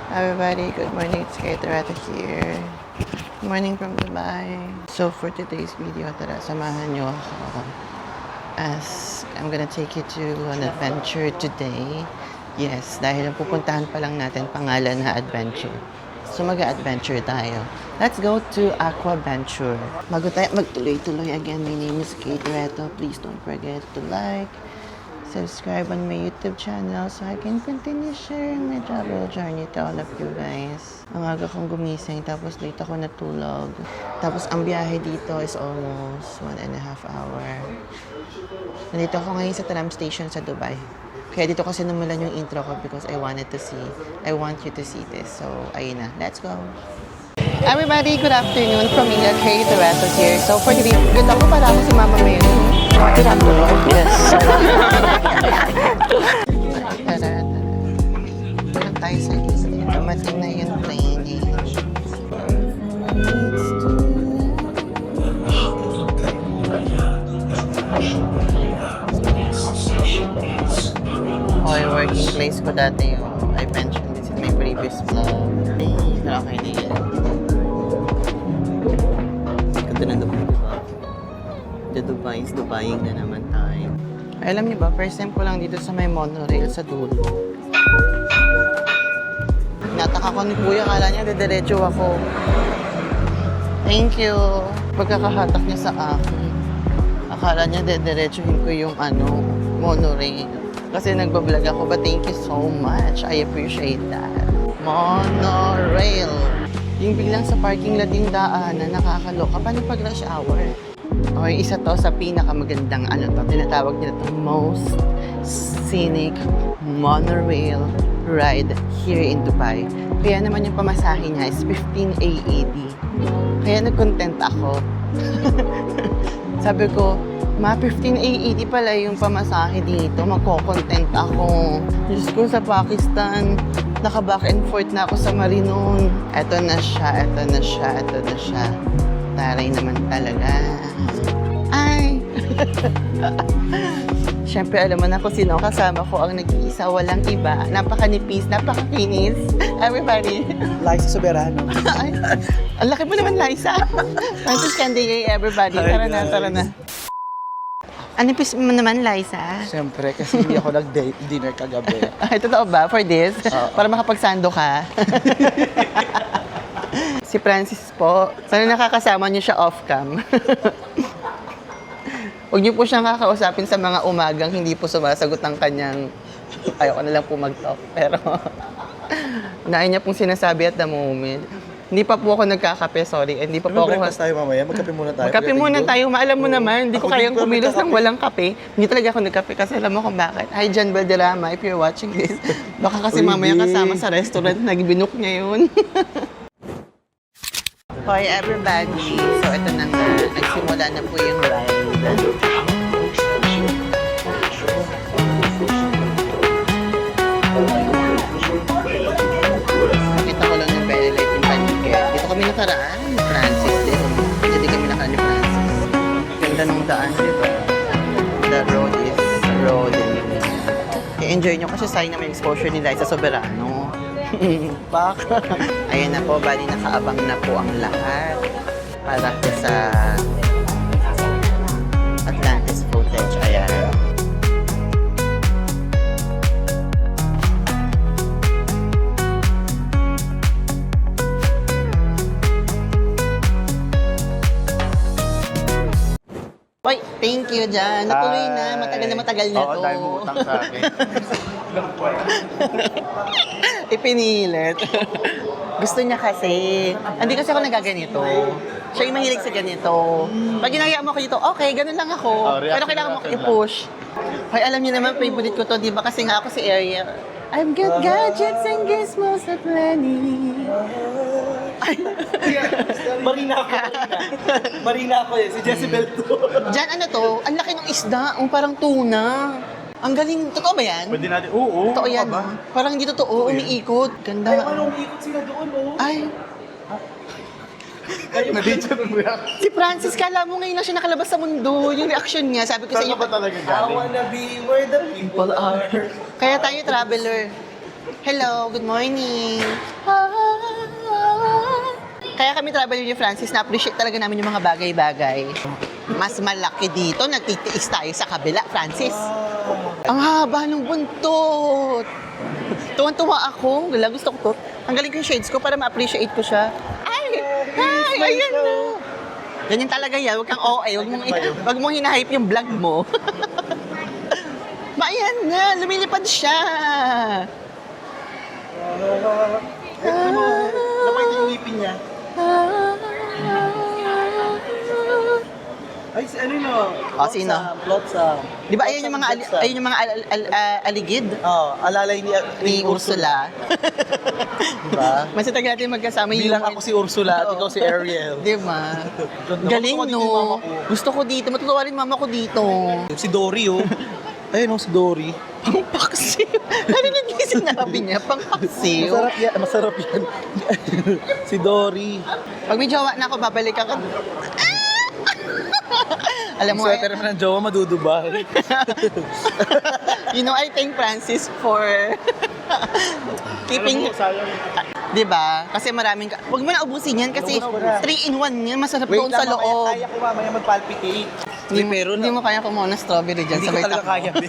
Everybody, good morning. It's Kate Doretta here. Good morning from Dubai. So for today's video, tara, samahan nyo ako as I'm gonna take you to an adventure today. Yes, dahil ang pupuntahan pa lang natin pangalan na adventure. So mag-adventure tayo. Let's go to Aquaventure. Bago tayo magtuloy-tuloy again, my name is Kate Doretta. Please don't forget to like, subscribe on my YouTube channel so I can continue sharing my travel journey to all of you guys. Ang aga kong gumising, tapos late ako natulog. Tapos ang biyahe dito is almost 1.5 hours. Nandito ako ngayon sa tram station sa Dubai. Kaya dito kasi namulan yung intro ko because I want you to see this. So, ayun na. Let's go! Everybody, good afternoon from Ina Kay Doretta here. So, for today, good ako para ako si Mama Mary. Good afternoon. Yes. Tara. Doon tayo sa list. Dumating na yung plane. Okay, working place ko dati yung I mentioned this in my previous vlog. Pero okay na yan. Ganda ng Dubai, diba? The Dubai is Dubaiing na naman tayo. Alam niyo ba, first time ko lang dito sa may monorail sa dulo. Nataka ko ni Kuya, akala niya didiretso ako. Thank you. Pagkakahatak niya sa akin, akala niya didiretsuhin ko yung monorail. Kasi nagbablog ako, but thank you so much. I appreciate that. Monorail. Yung biglang sa parking lot yung daanan, nakakaloka. Paano pag rush hour? Okay, isa to sa pinakamagandang tinatawag nila to most scenic monorail ride here in Dubai. Kaya naman yung pamasahe niya is 15 AED. Kaya nag-content ako. Sabi ko, 15 AED pala yung pamasahe dito. Magko-content ako. Diyos ko, sa Pakistan, naka-back and forth na ako sa Marinon. Eto na siya. Taray naman talaga. Ay! Siyempre, alam mo na kung sino kasama ko ang nag-iisa. Walang iba. Napaka-nipis, napaka-kinis. Everybody. Liza Soberano. Ay, ang laki mo naman, Liza. Francis Candy, everybody. Tara na. Anipis mo naman, Liza? Siyempre, kasi hindi ako nag-dinner kagabi. Ay, totoo ba? For this? Para makapagsando ka? Si Francis po. Sana nakakasama niyo siya off-cam. Huwag niyo po siyang kakausapin sa mga umagang hindi po sumasagot ang kanyang... Ayoko na lang po mag-talk. Pero, naay niya pong sinasabi at the moment. Hindi pa po ako nagkakape, sorry. Hindi pa po ako... Breakfast tayo mamaya, magkape muna tayo. Magkape muna tayo. Maalam mo naman, hindi ko kayang kumilos ng walang kape. Hindi talaga ako nagkape kasi alam mo kung bakit. Hi, Jan Valderrama, if you're watching this. Baka kasi mamaya kasama sa restaurant, nagbinok niya yun. Hi, everybody. So, ito na nga. Nagsimula na po yung ride. Nakita ko lang yung very light yung paligid. Dito kami nakaraan. Francis din. Hindi kami nakaraan ni Francis. Ganda ng daan, di ba? The road is rolling. I-enjoy nyo kasi sayang na may exposure ni Liza Soberano. Pak! Ayan na po, bali nakaabang na po ang lahat para sa Atlantis footage. Ayan. Oy, thank you dyan. Natuloy na. Matagal na to. Oo, dahil mo utang sa akin. Ipinilit. Gusto niya kasi. Hindi kasi ako nagaganito. Siya yung mahilig sa ganito. Pag ginaya mo ko dito, okay, ganun lang ako. Pero kailangan mo ko i-push. Hoy, alam niyo naman, favorite ko to, di ba? Kasi nga ako si Ariel. I've got gadgets and gizmos at plenty. Marina ako si Jezebel to. Diyan, ano to? Ang laki ng isda. Parang tuna. Ang galing. Totoo ba yan? Pwede natin, oo. Totoo yan. Ba? Parang hindi totoo. Umiikot. Ganda. Ay, umiikot sila doon, oh. Ay, Na-video mo yan. si Francis, kala mo ngayon lang siya nakalabas sa mundo. Yung reaction niya, sabi ko sa Saan iyo. ka ba talaga I galing? wanna be where the people are. Kaya tayo traveler. Hello, good morning. kami traveler ni Francis, na-appreciate talaga namin yung mga bagay-bagay. Mas malaki dito, nagtitiis tayo sa kabila, Francis. Ang haba ng buntot. Tuwan-tuwa ako. Wala, gusto ko to. Tanggalin ko yung shades ko para ma-appreciate ko siya. Ay! Ayan na. Ganyan talaga yan. Huwag kang OA. Huwag mong hinahype yung vlog mo. Ayan na. Lumilipad siya. Napay yung ngipin niya. Ay, si ano yun o? Sino? Flotsam. Di ba ayun yung mga, ayun yung mga aligid Alalay ni Ursula? Diba? Mas tagal natin magkasama yung... Bilang ako si Ursula at ikaw si Ariel. Di ba? Galing, Natutuwa din yung mama no? ko. Gusto ko dito. Matutuwa rin mama ko dito. Si Dory oh. Ayun oh, si Dory. Pangpaksiw. Narinig niyo yung sinabi niya, pangpaksiw. Masarap yan. Si Dory. Pag may jowa na ako, babalik ako. Alam mo, Sweater mo ng jowa, madudubay. you know, I thank Francis for keeping... Di ba? Kasi maraming... Huwag mo na ubusin yan kasi 3-in-1 yan. Masarap doon sa loob. Kaya ko mamaya mag-palpitate. Hindi mo kaya kumuha ng strawberry dyan. Hindi ko sabay talaga takbo. kaya, be.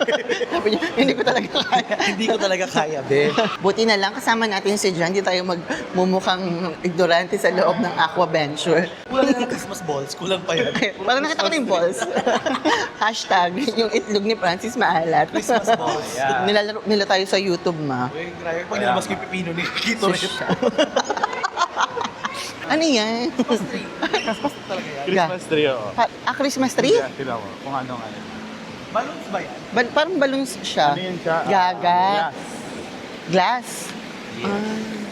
Sabi niya, hindi ko talaga kaya. Hindi ko talaga kaya, be. Buti na lang, kasama natin si John. Hindi tayo magmumukhang ignorante sa loob ng Aqua Venture. Kulang na ng Christmas balls. Kulang pa yan. Parang nakita ko na yung balls. Hashtag, yung itlog ni Francis maalat. Christmas balls. Yeah. Nilalaro nila tayo sa YouTube, ma. Uy, grabe. Pag nilabas ko yung pipino ni Kito rin. Ano yan? Christmas tree, oo. Christmas tree? Yeah, tignan mo kung anong ano. Balloons ba yan? Parang balloons siya. Ano yun siya? Gaga. Glass. Glass.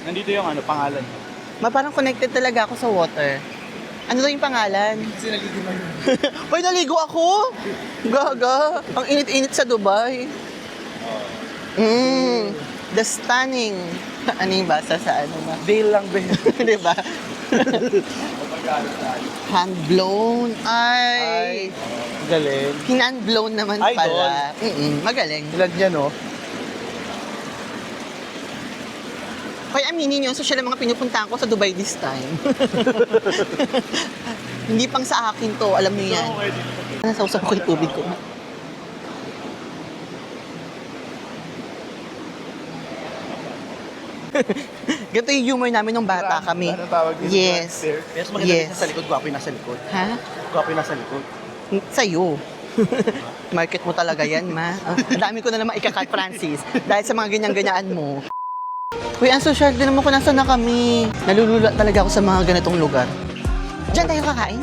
Nandito yung ano, pangalan. Parang connected talaga ako sa water. Ano daw yung pangalan? Kasi naligo na yun. Hoy, naligo ako! Gaga! Ang init-init sa Dubai. The stunning. Ano yung basa sa ano ba? Dale lang, be. Di ba? Hand blown. Ay! Galing. Hand blown naman Idol. pala. Magaling. Ilan niya, no? Kaya aminin nyo, social ang mga pinupuntahan ko sa Dubai this time. Hindi pang sa akin to, alam niyo yan. Nasausap ko yung tubig ko. Ganito yung humor namin nung bata kami. Ano tawag dito? Yes. Yes, maganda Yes. yes. Nasa likod. Gwapo yung nasa likod. Ha? Gwapo yung nasa likod. Sa'yo. Market mo talaga yan, ma. Ang dami ko na naman ikakat, Francis. Dahil sa mga ganyan-ganyaan mo. Uy, ang social din naman kung nasa na kami. Nalulula talaga ako sa mga ganitong lugar. Diyan tayo kakain?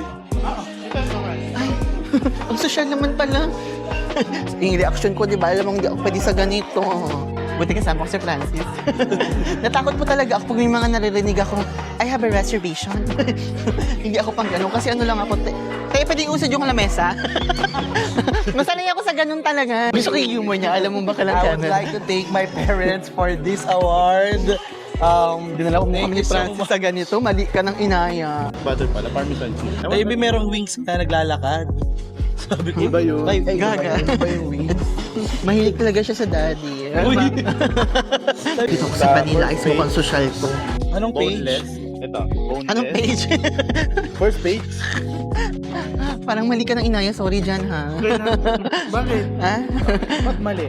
Ay, ang social naman pala. Yung reaction ko, di ba? Alam mo, hindi ako pwede sa ganito. Buti kasama ko si Francis. Natakot po talaga ako pag may mga naririnig ako, I have a reservation. Hindi ako pang ganun kasi ano lang ako, kaya pwedeng usad yung lamesa. Masanay ako sa ganun talaga. Gusto ko yung humor niya, alam mo ba ka lang I would like to thank my parents for this award. Dinala ko mo Thank kami ni you so Francis much. sa ganito, mali ka ng inaya. Butter pala, parmesan cheese. Maybe merong wings na naglalakad. Sabi ko, Iba yun. Ay, Gaga. Iba yung wings. Mahilig talaga siya sa daddy. Uy. Dito ko sa Manila, is mukhang social ko. Anong page? Boneless. Ito, boneless. Anong page? First page. Parang mali ka ng inaya, sorry dyan ha. Bakit? Ha? Ba't mali?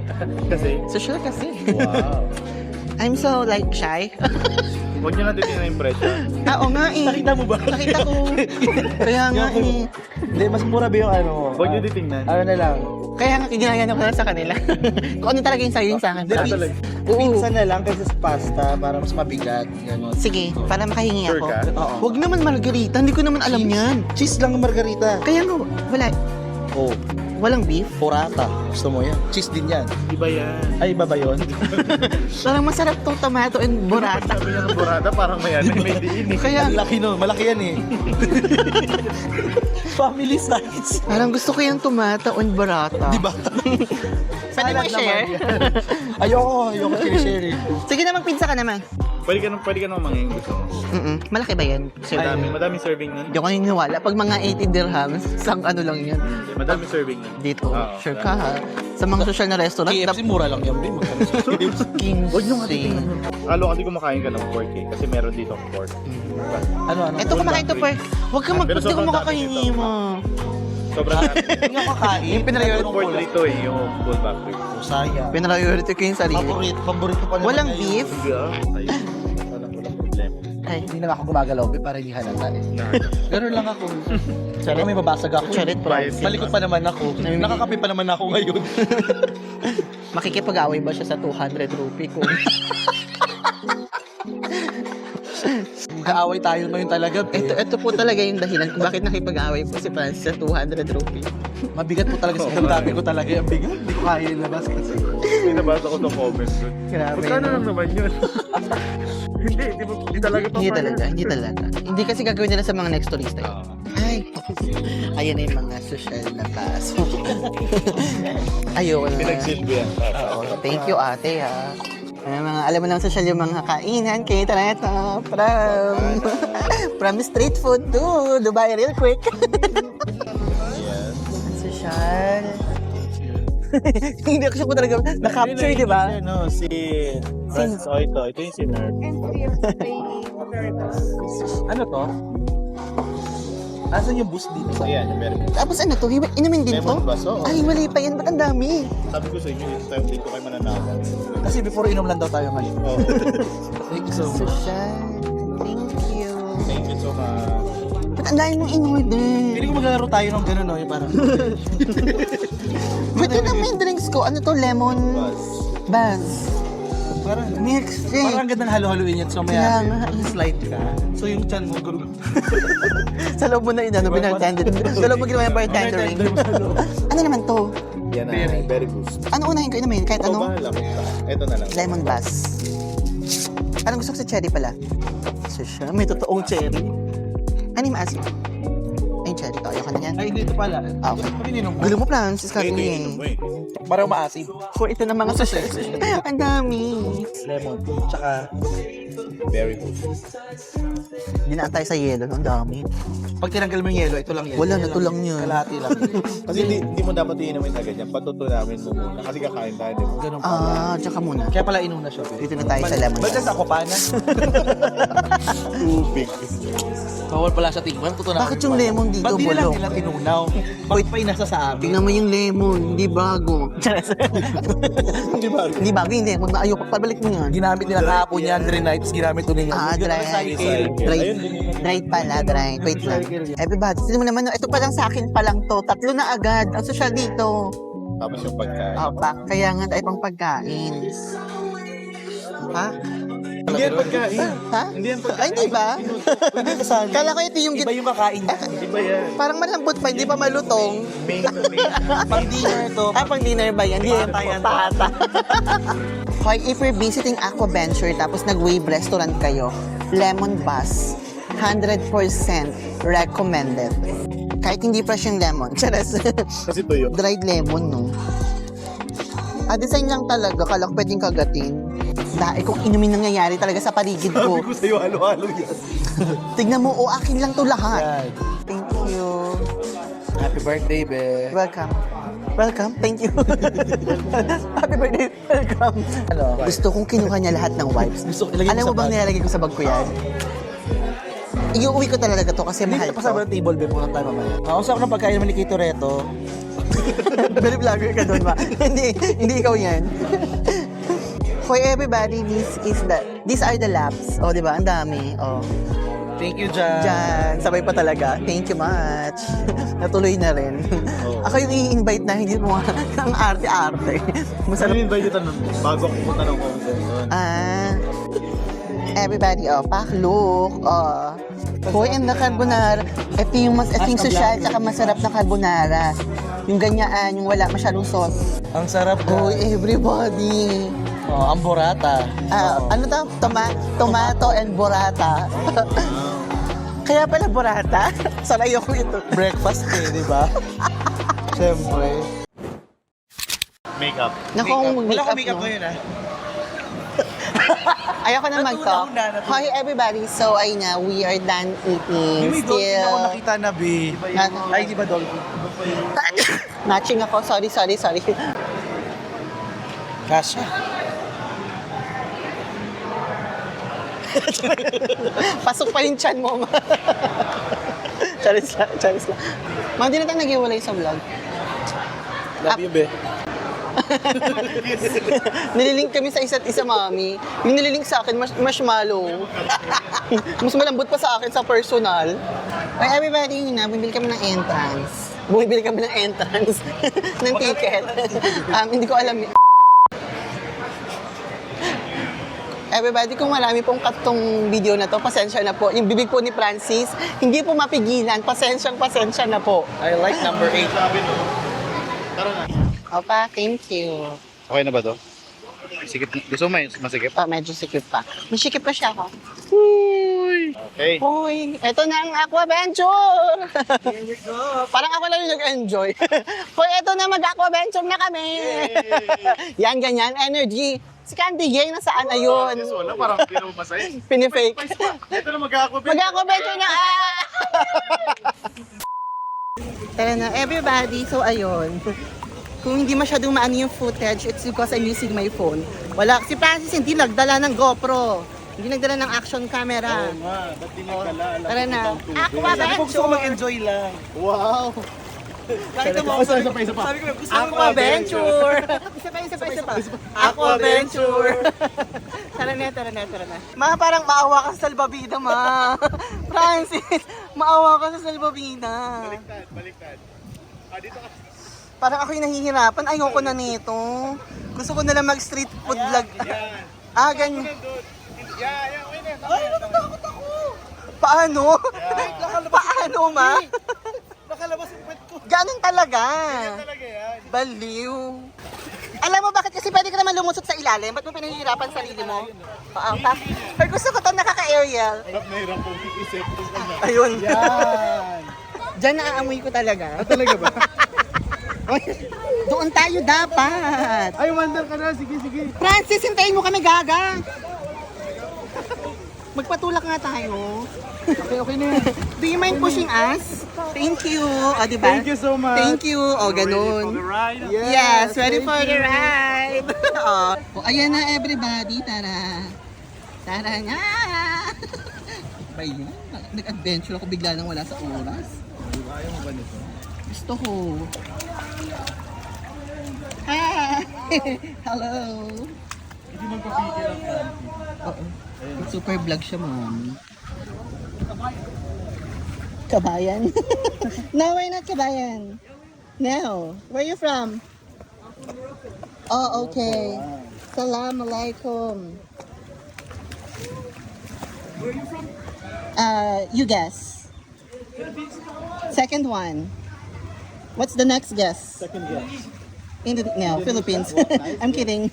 Kasi, Social kasi. wow. I'm so like shy. Huwag nyo na titignan yung impression. Oo nga eh. Nakita mo ba? Nakita ko. Kaya nga eh. Hindi, mas mura ba yung ano? Huwag nyo titignan. Ano na lang? Kaya nga ginaya ko na sa kanila. Kung ano talaga yung sa'yo, yung sa akin. Hindi, talaga. Oo. Pizza na lang kaysa sa pasta para mas mabigat. Ganon. Sige, para makahingi Sure ako. ka? Oo. Huwag naman margarita, hindi ko naman alam yan. Cheese lang yung margarita. Kaya nga, wala. Oh, Walang beef. burrata. Gusto mo yan? Cheese din yan. Iba yan. Ay, iba ba yun? Parang masarap tong tomato and burrata. Sabi niya ng burrata, parang may ano, may diin eh. Kaya, Ang laki nun. Malaki yan eh. Family size. parang gusto ko yung tomato and burrata. Di ba? Pwede mo Salad i-share? naman yan. Ayoko sinishare eh. Sige na, magpinsa ka naman. Pwede ka naman mangyayin gusto mo. Malaki ba yan? Sir? Madaming serving nun. Hindi ako naniniwala. Pag mga 80 dirhams, isang ano lang yan. Madaming serving nun. Dito, Oo, sure ka ha? Sa mga social na restaurant, KFC mura lang yan, Bim. King Huwag nyo nga Stay. Lalo kasi kumakain ka ng pork eh. Kasi meron dito ang pork. Ano? Ito kumakain to pork. Huwag kang Pero magpunta kung sobrang makakainin dami mo. Sobrang dami. Hindi nga kakain. Yung pinrayon- Pork dito eh, yung full back rib. Sayang. Pinrayority ko yung sarili. Paborito pa naman Walang na yun. beef? Hindi ah. Ayun. Walang problema. Ay, Hindi na ako gumagalaw, Bim, para hindi halata eh. Ganun lang ako. Saka may babasag ako. Charit price. Malikot pa naman ako. Nakakape pa naman ako ngayon. makikipag-away ba siya sa 200 rupee ko? Kaaway tayo ngayon talaga, Bim. ito po talaga yung dahilan kung bakit nakipag-away po si Francis sa 200 rupee. Mabigat po talaga sa damdamin ko talaga yung bigat. Hindi ko kaya ilabas kasi. May nabasa ko sa comments dun. Grabe. Magkano lang naman yun? Hindi talaga pa. Hindi talaga. Hindi kasi gagawin nila sa mga next turista. Ay, ayan na yung mga social na paso. Ayoko na. Pinagsilbi yan. Oo, thank you ate ha. Ay, mga, alam mo naman social yung mga kainan kay Tareta from street food to Dubai real quick. Yes. Social. Hindi ko siya po talaga na-capture, di ba? Ano, si Francis Oito. Ito yung si Nerf. Ano to? Asan yung boost dito? Ayan, yung very good. Tapos ano to? Inumin din to? Lemon baso. Ay, mali pa yan. Ba't ang dami? Sabi ko sa inyo, dito kayo mananakaw. Kasi before inom lang daw tayo ngayon. Oh. Thank you so much. Social. Thank you. Thank you so much. Ba't ang dami mong in-order? Pili ko maglalaro tayo ng gano'n, no? Yung parang... Ba't yun ang main drinks ko? Ano to? Lemon? Buzz. Parang... Mixed Parang ang drink. gandang halo-haloin yan. So, Kaya maya, nga. slide ka. So, yung chan mo, gano'n. Sa loob mo na inano, binartender. Sa loob mo ginawa yung bartendering. Ano naman to? Yan na, very boost. Ano unahin ko inumin? Kahit Ano? ano? Bahala ko. Ito na lang. Lemon buzz. Parang gusto ko sa cherry pala. So siya, may totoong cherry. Ano yung maasim? Ay, cherry to. Ayoko na yan. Ay, hindi ito pala. Okay. Ano ininom mo? Gulo mo, Francis, Ito kami yung eh. Parang maasim. For ito na mga sachet. Ang dami. Lemon. Tsaka, Very good. Dinaantay sa yelo. Ang dami. pag tinanggal mo yung yelo, ito lang yan. Wala na, ito lang yun. Kalahati lang. Kasi hindi mo dapat iinumin agad yan. Patutunawin mo muna. Kasi kakain tayo, di ba? Ganun pala. Tsaka muna. Kaya pala inuna siya. Dito na tayo sa lemon Ba't buzz. ako pa na? Tubig. Bawal pala sa tingman. Tutunaw. Bakit yung lemon dito, Ba't di na lang bulok? nila tinunaw? Bakit pa inasa sa amin? Tingnan mo yung lemon, hindi bago. Hindi ba? Hindi bago yung lemon, ayoko, pabalik mo yan. Ginamit nila kahapon yan, dry nights, ginamit ulit yan. Dry. Recycle. Dry. Ayun, din yun. Dry pala, dry. Wait lang. Everybody, sino mo naman, ito pa lang sa akin pa lang to. 3 na agad. Ang social dito. Tapos yung pagkain. Kaya nga ay pang pagkain. Ha? Hindi yan pagkain. Ha? Hindi yan pagkain. Ay, hindi ba? Hindi kasali. Kala ko ito yung... Iba yung kakain niya. Iba yan. Parang malambot pa, hindi pa malutong. Main na main. Pang dinner to. Pang dinner ba yan? Hindi yan. Pata yan. Pata. Hoy, if you're visiting Aquaventure tapos nag-wave restaurant kayo, lemon buzz, 100% recommended. Kahit hindi fresh yung lemon. Charas. Kasi tuyo. Dried lemon, no? Design lang talaga. Kala ko pwedeng kagatin. Dahil kung inumin nangyayari talaga sa paligid ko. Sabi ko sa'yo, halo-halo yan. Tignan mo, akin lang to lahat. Yan. Thank you. Happy birthday, be. Welcome. Welcome. Thank you. Happy birthday. Welcome. Ano? Gusto kong kinuha niya lahat ng wipes. Gusto ko ilagay Alam mo mo sa bang bag. nilalagay ko sa bag ko yan? Iuwi ko talaga to kasi Hindi mahal ka pa sa to. table, be. Pumunta tayo mamaya. Ang usap ng pagkain naman ni Kito Reto. Very vlogger ka doon ba? hindi ikaw yan. For everybody, these are the laps. Oh, di ba? Ang dami. Oh. Thank you, Jan. Diyan, sabay pa talaga. Thank you much. Natuloy na rin. Ako yung i-invite na hindi mo ng arte-arte. Saan Masarap. invite ito nun? Bago ako pumunta ng concert doon. Everybody, paklook. Hoy, and the carbonara. Ito yung social tsaka masarap na carbonara. Yung ganyaan, yung wala masyadong sauce. Ang sarap Hoy, ko. everybody. Oh, ang burata. Ano to? Tomato and burrata. Kaya pala burrata? Sanay ako ito. Breakfast eh, di ba? Siyempre. Makeup. Naku, Wala makeup, akong makeup no? ngayon, ah. Ayoko na mag-talk. Hi everybody, so ayun na, we are done eating. May dolphin ako Still, nakita na, be. Ay, di ba dolphin? matching ako. Sorry. Kasha. Pasok pa yung chan mo. Charis lang. Mga di na tayo nag-iwalay sa vlog. Love you, be. Nililink kami sa isa't isa, mami. Yung nililink sa akin, marshmallow. Mas malambot pa sa akin sa personal. Ay, everybody, yun na, bumibili kami ng entrance. Ng ticket. Hindi ko alam. Everybody, kung marami pong katong video na to, pasensya na po. Yung bibig po ni Francis, hindi po mapigilan. Pasensya na po. I like number 8. Opa, thank you. Okay na ba to? Sikip. Gusto mo masikip? Oh, medyo sikip pa. May sikip pa siya ako. Okay. Hoy, eto na ang Aquaventure! Parang ako lang yung nag-enjoy. Hoy, eto na, mag-Aquaventure na kami! Yan, ganyan, energy. Si Candy Gang, nasaan ayun? Wala, parang pinapasay. Pinifake. Ito na mag-aquaventure. Mag-Aquaventure na! Tara na, everybody. So, ayun. Kung hindi masyadong maano yung footage, it's because I'm using my phone. Wala. Si Francis hindi nagdala ng GoPro. Hindi nagdala ng action camera. Ba't di nagdala? Tara na. Sabi ko gusto ko mag-enjoy lang. Wow! Nakita mo ako. Isa pa. Sabi ko, gusto ko Aquaventure! Isa pa. Aquaventure! Tara na. Ma, parang maawa ka sa salbabida, ma. Francis, maawa ka sa salbabida. Baliktad. Dito ka. Parang ako yung nahihirapan. Ayoko na nito. Gusto ko na lang mag-street food vlog. Yan. Ganyan. Yeah, okay na. Ay, natatakot ako. Paano? Paano, ma? nakalabas yung pet ko. Ganun talaga. Talaga yan. Baliw. Alam mo bakit? Kasi pwede ka naman lumusot sa ilalim. Ba't mo pinahihirapan sarili mo? Pero gusto ko ito nakaka-aerial. Mahirap kong isip. Ayun. Yan. Diyan naaamoy ko talaga. Talaga ba? Doon tayo dapat. Ay, wonder ka na. Sige. Francis, hintayin mo kami, gaga. Magpatulak nga tayo. Okay na yan. Do you mind pushing us? Thank you. O, diba? Thank you so much. Thank you. O, ganun. Yes, ready for the ride. O, ayan na everybody. Tara. Tara nga. Ba yan? Nag-adventure ako bigla nang wala sa oras. Ayaw mo ba nito? Gusto ko. Hi! Hello! Hindi magpapigil ang Oo. Super vlog siya, mom. Kabayan? No, we're not Kabayan. No. Where are you from? Oh, okay. Salam alaikum. Where are you from? You guess. Second one. What's the next guess? Second guess. No, Philippines. I'm kidding.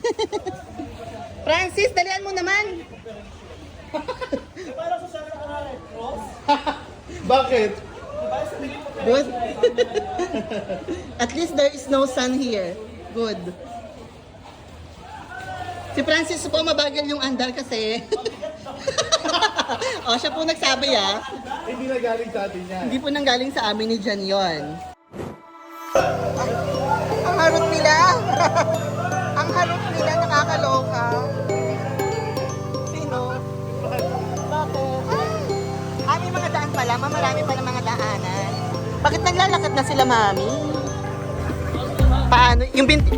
Francis, dalian mo naman. Bakit? Good. At least there is no sun here. Good. Si Francis po mabagal yung andar kasi. Oh, siya po nagsabi Hindi na galing sa atin yan. Hindi po nanggaling sa amin ni Jan yon. Ang harot nila. Ang harot nila, nakakaloka. Sino? Bakit? May mga daan pala. Marami pa ng mga daanan. Bakit naglalakad na sila, mami? Paano? Yung binti...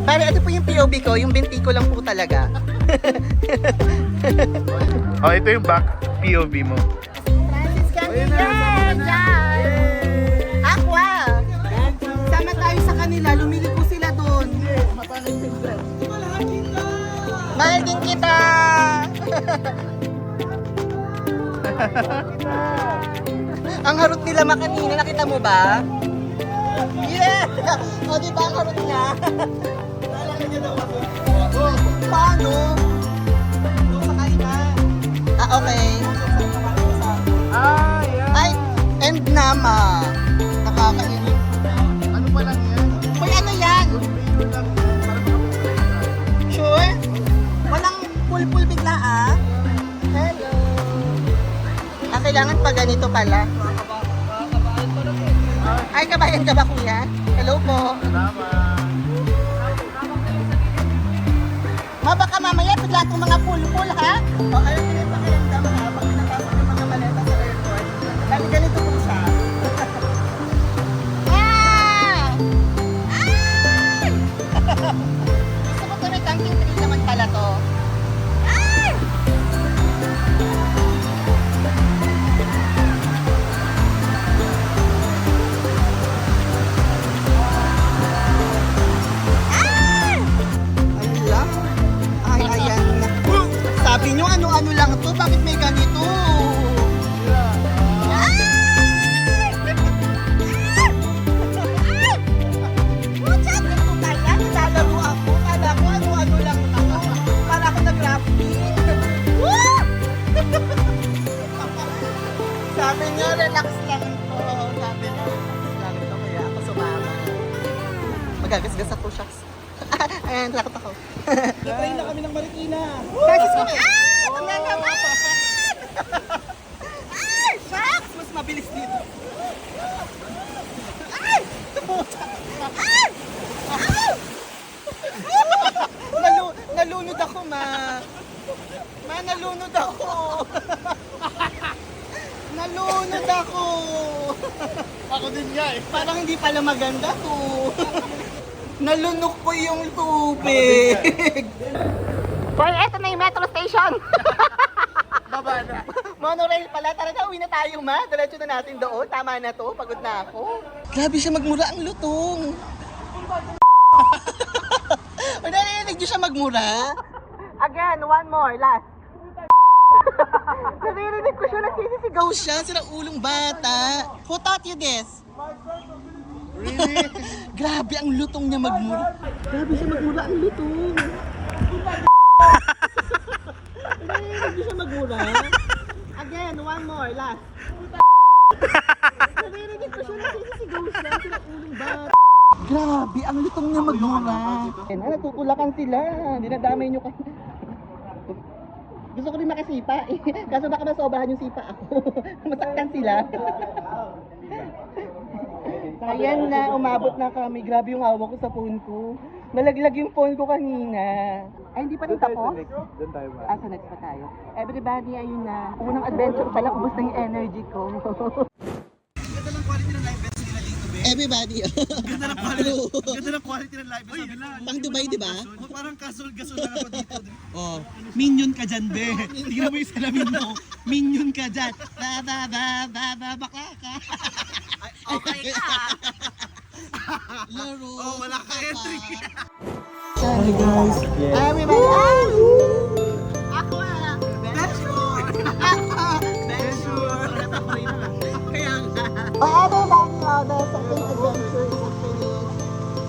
Pare, ito po yung POV ko. Yung binti ko lang po talaga. Oh, ito yung back POV mo. Francis Candigan! Aqua! Sama tayo sa kanila. Lumili po sila doon. Mahal din kita! Ang harot nila makanina. Nakita mo ba? Yeah! O, diba ang harot niya? Paano? Sakay na. Okay. Ay, and nama. Nakakainis. Ano pa lang yan? Uy, ano yan? Sure? Walang pulpul bigla ah? kailangan pa ganito pala. Ay, kabayan ka ba, kuya? Hello po. Ma, baka mamaya bigla itong mga pool-pool, ha? O, ayaw ko yung pakiramdam, ha? Pag pinapasok yung mga maleta sa airport. Dahil ganito po siya. Ah! Ay! Gusto ko may camping tree naman pala to. Ay! Ano lang? Ay, ayan na. Sabi nyo, ano-ano lang to? Bakit may ganito? Ay! Pucha, ito pala. Nilalaro ako. Kala ko, ano-ano lang to. Para ako nag-rafting. Woo! Sabi nyo, relax lang to. Sabi nyo, relax lang to. Kaya ako sumama. Magagasgas ako, shucks. Ayan, takot ako. Natry na kami ng Marikina. Kasi kami, ang naman! Ay, shucks! Mas mabilis dito. Ay! Ay! Ay! Nalunod ako, ma. Ma, nalunod ako. Nalunod ako. Ako din nga eh. Parang hindi pala maganda to. Nalunok ko yung tubig. Boy, eto na yung metro station. Baba na. Monorail pala. Tara na, uwi na tayo, ma. Diretso na natin doon. Tama na to. Pagod na ako. Grabe siya magmura ang lutong. O, narinig niyo siya magmura? Again, one more. Last. Naririnig ko siya. Nagsisisigaw siya. Sila ulong bata. Who taught you this? Really? Grabe ang lutong niya magmura. Grabe siya magmura ang lutong. Hindi siya magmura. Again, one more, last. Naririnig ko siya, nagsisisigaw siya. Sila ulong bata. Grabe, ang lutong niya magmura. Natutulakan sila. Dinadamay niyo kayo. Gusto ko rin makasipa eh. Kaso baka masobrahan yung sipa ako. Masaktan sila. Ayan na, umabot na kami. Grabe yung hawak ko sa phone ko. Nalaglag yung phone ko kanina. Ay, hindi pa rin tapos? Doon tayo ba? Sa next pa tayo. Everybody, ayun na. Unang adventure pala, ubos na yung energy ko. Ganda ng quality ng live bets nila dito, be. Everybody. Ganda ng quality. Ganda ng quality ng live bets. Pang Dubai, di ba? Parang gasol-gasol na ako dito. Oh. Minion ka dyan, be. Tingnan mo yung salamin mo. Minion ka dyan. Bakla ka. Okay ka. Laro. Oh, wala ka entry. Hi guys. Everybody. Ako ah. Benchur. Benchur. Kaya nga. Everybody, the second adventure is finished.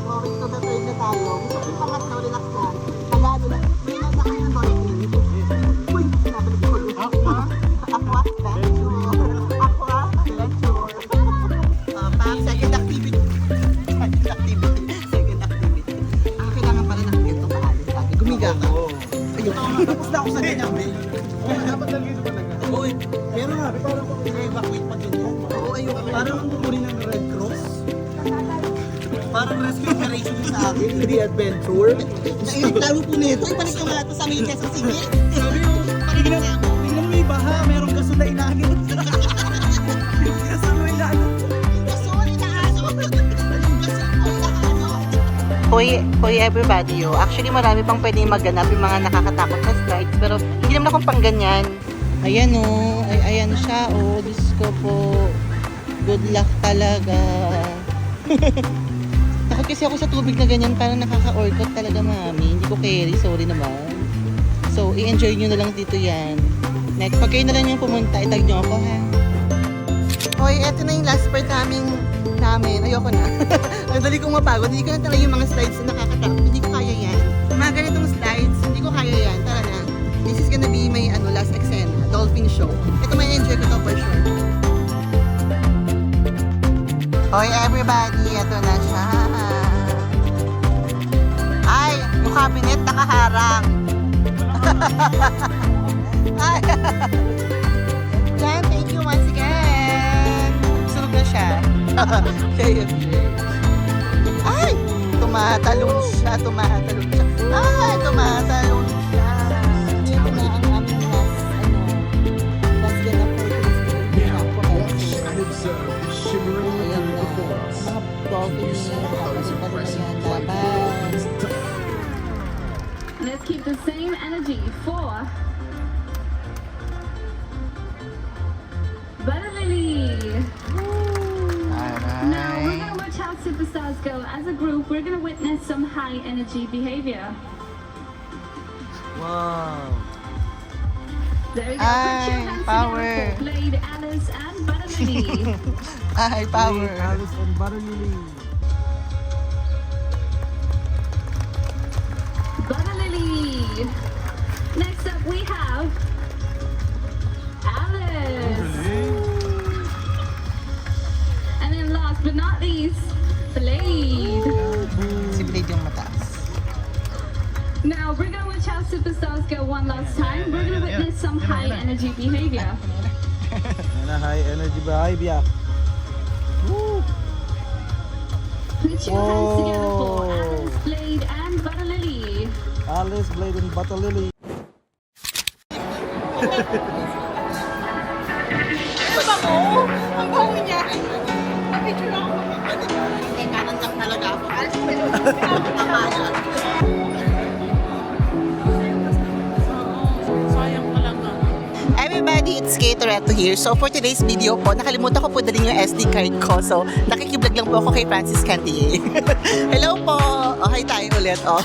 Moving to the third na tayo. Gusto ko yung pangatlo, relax lang. Tagado lang. May nasa kayo ng boyfriend. Uy, sinabi ko. Aqua? Aqua? Adventure. Aqua? Adventure. Pang second activity. Second activity. Ang kailangan pala ng ganito maalis lagi. Gumiga ka. Ayun. Tapos na ako sa ganyan, be. Dapat lang ito talaga. Oo, pero nga, parang kung i-evacuate pa ganyan. Oo, ayun. Parang ang bumuli ng Red Cross. Parang rescue operation sa akin, hindi adventure. Naireklamo po nito. Ibalik ko nga ito sa may Quezon City. Sabi mo, tignan mo may baha, merong gasol na ilalim. Gasol na ilalim. Hoy everybody, actually marami pang pwedeng maganap yung mga nakakatakot na slides, pero hindi naman akong pang ganyan. Ayan ayan siya Diyos ko po. Good luck talaga. Takot kasi ako sa tubig na ganyan, parang nakaka-orcot talaga, mami. Hindi ko carry, sorry naman. So, i-enjoy nyo na lang dito yan. Next, pag kayo na lang yung pumunta, itag nyo ako, ha? Hoy, eto na yung last part namin. Ayoko na. Ang dali kong mapagod. Hindi ko na talaga yung mga slides na nakakatakot. Hindi ko kaya yan. Mga ganitong slides, hindi ko kaya yan. Tara na. This is gonna be my last eksena. Dolphin show. Ito may enjoy ko to for sure. Hoy everybody, eto na siya. Ay, yung cabinet nakaharang. Ay. Jan, thank you once KFJ. Ay! Tumatalon siya. Ay, tumatalon siya. Ito na ang aming last, last ganap for this video. Ayan na. Mga dolphins, tapos yung pala yan, laban. Let's keep the same energy for Butter Lily. Now we're gonna watch how superstars go. As a group, we're gonna witness some high energy behavior. Wow. There we go. Put your hands power. together for Blade, Alice, and Butter Lily. Ay, power. Alice and Butter Lily. Butter Lily. Next up, we have Alice. And then last but not least, Blade. Si Blade yung mataas. Now we're gonna watch how superstars go one last time. We're gonna witness some high energy behavior. Yan na, high energy behavior. Woo! Put your hands together for Whoa. Alice, Blade, and Butter Lily. Alice, Blade, and Butter Lily. Ang bango niya. Picture ako. Eh, kanantak talaga ako. Everybody, it's Katoretto here. So for today's video po, nakalimutan ko po dalhin yung SD card ko. So nakikiblog lang po ako kay Francis Cantier. Hello po! Oh, hi tayo ulit. Oh.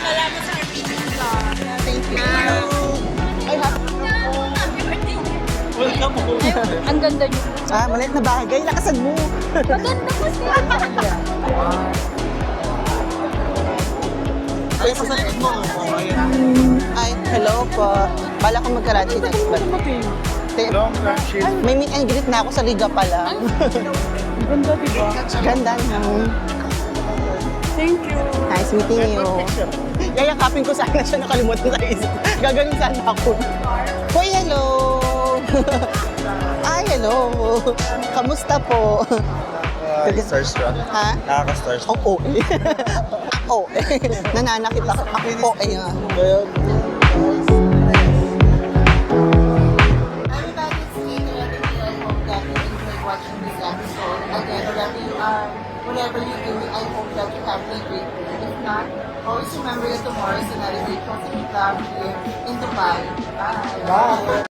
Salamat sa Thank you. Ay, Welcome home. ang ganda niyo. Ah, maliit na bagay. Lakasan mo. Maganda po siya. Ay, sa likod mo. Oh, ayan. Ay, hello po. Bala ko magkarachi next month. Long lunches. May meet and greet na ako sa Liga pala. Ganda, di ba? Ganda naman. Thank you. Nice meeting you. Yayakapin ko sana siya, nakalimutan sa isip. Gagaling sana ako. Hoy, hello! Ay, hello! Kamusta po? Starstruck. Ha? Nakaka-starstruck. Oo. Oo. Nananakit ako. Ako, nga. Everybody, it's Kate. I hope that you enjoy watching this episode. Again, wherever you are, whatever you're doing, I hope that you have a great day. If not, always remember that tomorrow is another day. Continue here in Dubai. Bye.